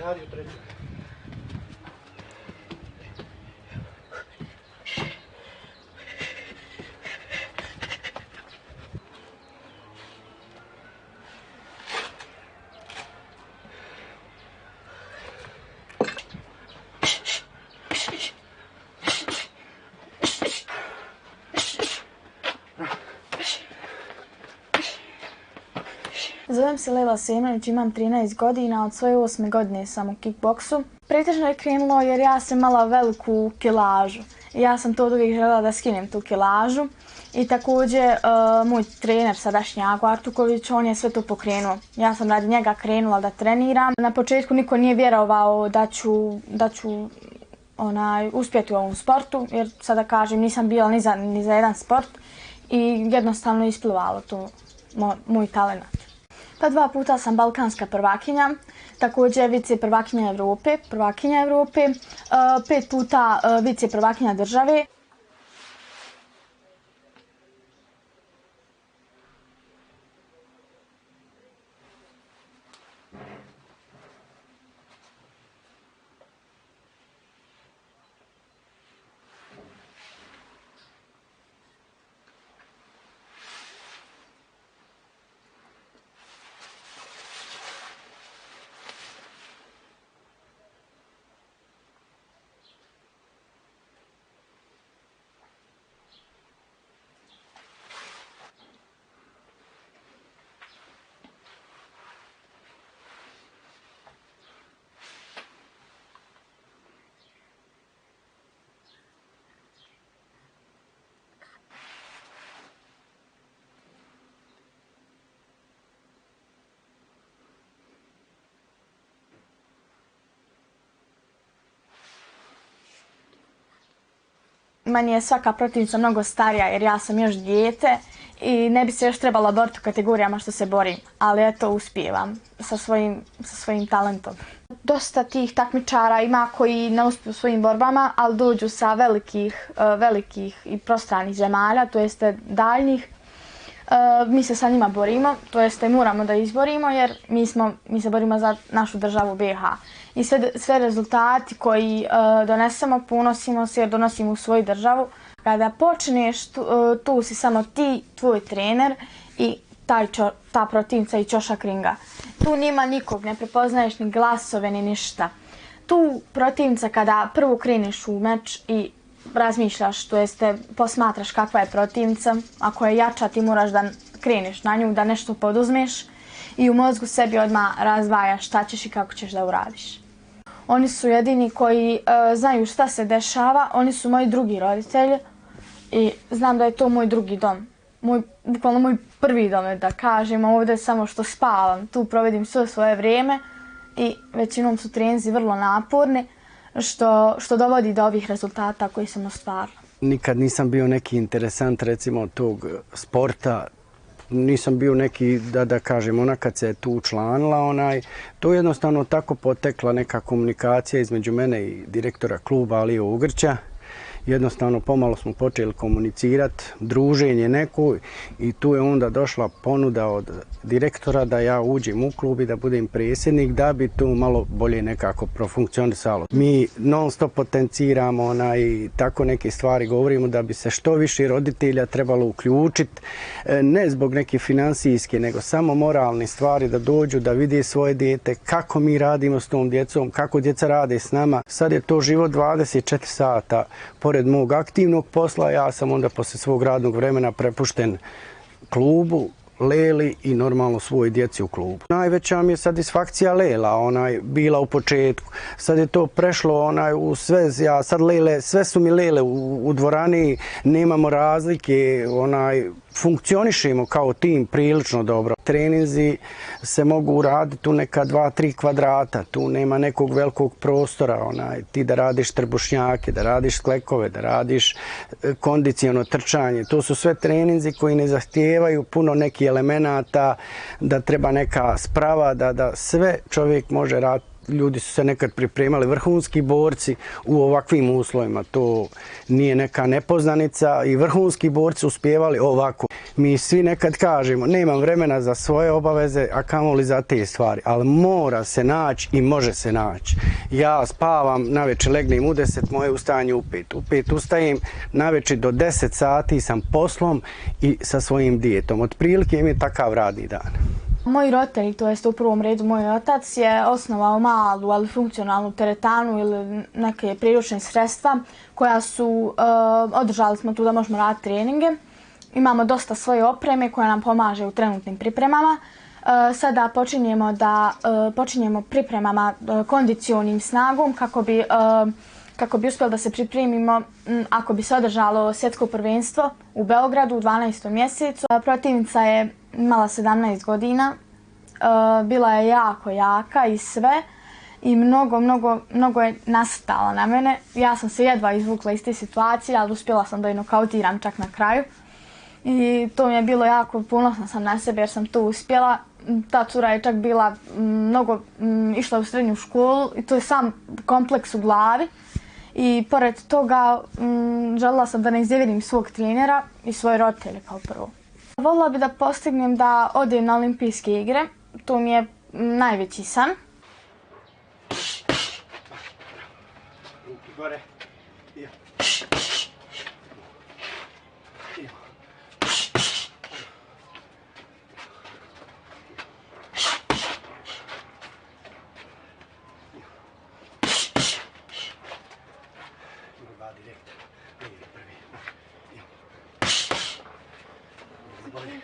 radi u trećoj. Zovem se Lejla Semenić, imam 13 godina, od svoje 8. godine sam u kickboksu. Pretežno je krenulo jer ja sam imala veliku kilažu. Ja sam to od uvijek željela da skinem tu kilažu. I također moj trener sadašnji Ako Artuković, on je sve to pokrenuo. Ja sam radi njega krenula da treniram. Na početku niko nije vjerovao da ću uspjeti u ovom sportu, jer sada kažem nisam bila ni za jedan sport i jednostavno isplivalo to moj talent. Pa 2 puta sam balkanska prvakinja, također vice prvakinja Evrope, 5 puta vice prvakinja države. Meni je svaka protivnica mnogo starija jer ja sam još dijete i ne bi se još trebala boriti u kategorijama što se borim, ali eto uspijevam sa svojim talentom. Dosta tih takmičara ima koji ne uspiju u svojim borbama, ali dođu sa velikih i prostranih zemalja, to jeste daljnjih. Mi se sa njima borimo, to jeste moramo da izborimo jer mi se borimo za našu državu BiH. I sve rezultati koji donesemo, ponosimo se jer donosimo u svoju državu. Kada počneš, tu si samo ti, tvoj trener i ta protivnica i ćošak ringa. Tu nema nikog, ne prepoznaješ ni glasove ni ništa. Tu protivnica kada prvo kreneš u meč i razmišljaš, to jeste posmatraš kakva je protivnica, ako je jača ti moraš da kreneš na nju, da nešto poduzmeš i u mozgu sebi odmah razdvajaš šta ćeš i kako ćeš da uradiš. Oni su jedini koji znaju šta se dešava, oni su moji drugi roditelji i znam da je to moj drugi dom. Bukvalno moj prvi dom, da kažem, ovdje samo što spavam, tu provedim sve svoje vrijeme i većinom su treninzi vrlo naporni, što dovodi do ovih rezultata koji sam ostvarila. Nikad nisam bio neki interesant recimo tog sporta, nisam bio neki, da kažem, ona kad se tu učlanila, to je jednostavno tako potekla neka komunikacija između mene i direktora kluba Alije Ugrća. Jednostavno pomalo smo počeli komunicirati, druženje neko i tu je onda došla ponuda od direktora da ja uđem u klub i da budem predsjednik da bi tu malo bolje nekako profunkcionisalo. Mi non stop potenciramo i tako neke stvari govorimo da bi se što više roditelja trebalo uključiti, ne zbog neke financijske, nego samo moralne stvari da dođu, da vide svoje dijete, kako mi radimo s tom djecom, kako djeca rade s nama. Sad je to život 24 sata. Pored mog aktivnog posla, ja sam onda poslije svog radnog vremena prepušten klubu, Leli i normalno svoj djeci u klubu. Najveća mi je satisfakcija Lela, bila u početku. Sad je to prešlo u sve, sad Lele, sve su mi Lele u dvorani, nemamo razlike, funkcionišemo kao tim prilično dobro. Treninzi se mogu uraditi u neka 2-3 kvadrata, tu nema nekog velikog prostora, ti da radiš trbušnjake, da radiš sklekove, da radiš kondiciono trčanje. To su sve treninzi koji ne zahtijevaju puno nekih elemenata, da treba neka sprava, da sve čovjek može raditi. Ljudi su se nekad pripremali, vrhunski borci u ovakvim uslovima, to nije neka nepoznanica i vrhunski borci uspijevali ovako. Mi svi nekad kažemo, nemam vremena za svoje obaveze, a kamoli za te stvari, ali mora se naći i može se naći. Ja spavam, navečer legnem u 10, moje ustajanje u 5. U 5 ustajem, navečer do 10 sati sam poslom i sa svojim dijetom. Otprilike mi je takav radni dan. Moji roditelji, to jest u prvom redu moj otac, je osnovao malu, ali funkcionalnu teretanu ili neke priručne sredstva koja su, održali smo tu da možemo raditi treninge. Imamo dosta svoje opreme koja nam pomaže u trenutnim pripremama. Sada počinjemo pripremama kondicionim snagom kako bi uspjeli da se pripremimo ako bi se održalo svjetsko prvenstvo u Beogradu u 12. mjesecu. Protivnica je imala 17 godina, bila je jako jaka i sve i mnogo je nasrtala na mene. Ja sam se jedva izvukla iz te situacije, ali uspjela sam da je nokautiram čak na kraju. I to mi je bilo jako, ponosna sam na sebe jer sam to uspjela. Ta cura je čak bila išla u srednju školu i to je sam kompleks u glavi. I pored toga željela sam da ne iznevjerim svog trenera i svoje roditelje kao prvo. Voljela bi da postignem da odem na olimpijske igre. To mi je najveći san. Ruki gore. Dva direktno. Prvi. Bolje.